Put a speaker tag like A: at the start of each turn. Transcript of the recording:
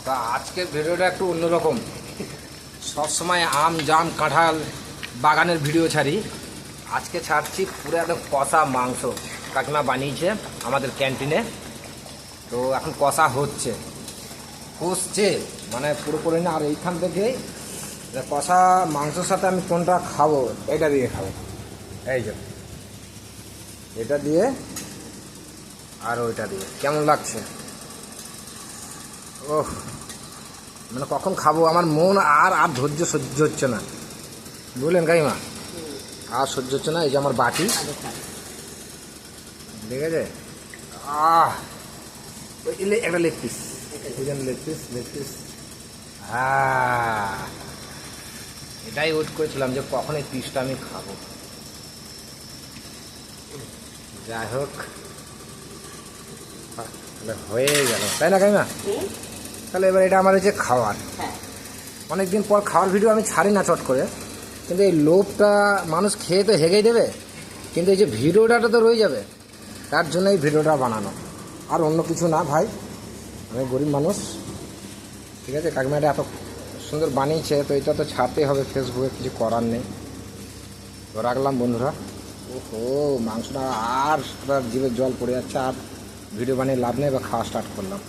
A: তো আজকের ভিডিওটা একটু অন্যরকম। সবসময় আম জাম কাঁঠাল বাগানের ভিডিও ছাড়ি, আজকে ছাড়ছি পুরো একদম কষা মাংস। কাকিমা বানিয়েছে আমাদের ক্যান্টিনে, তো এখন কষা হচ্ছে, কষছে মানে পুরোপুরি না। আর এইখান থেকে কষা মাংসের সাথে আমি কোনটা খাবো, এটা দিয়ে খাবো। এই যে এটা দিয়ে আর ওইটা দিয়ে কেমন লাগছে, ওহ মানে কখন খাবো, আমার মন আর আর ধৈর্য সহ্য হচ্ছে না, বুঝলেন কাকিমা? আর সহ্য হচ্ছে না। এই যে আমার বাটি, ঠিক আছে? একটা leg piece, leg piece leg piece. এটাই ওয়েট করেছিলাম যে কখন এই পিসটা আমি খাবো। যাই হোক, তাহলে হয়ে গেল, তাই না কাকিমা? তাহলে এবার এটা আমার হচ্ছে খাওয়ার। অনেকদিন পর খাওয়ার ভিডিও আমি ছাড়ি না চট করে, কিন্তু এই লোভটা মানুষ খেয়ে তো হেগেই দেবে, কিন্তু এই যে ভিডিওটা তো রয়ে যাবে, তার জন্য এই ভিডিওটা বানানো, আর অন্য কিছু না ভাই। আমি গরিব মানুষ, ঠিক আছে? কাকিমা এটা এত সুন্দর বানিয়েছে, তো এটা তো ছাড়তেই হবে ফেসবুকে, কিছু করার নেই। তো রাখলাম বন্ধুরা। ওহো, মাংসটা আর জিভে জল পড়ে যাচ্ছে, আর ভিডিও বানিয়ে লাভ নেই, বা খাওয়া স্টার্ট করলাম।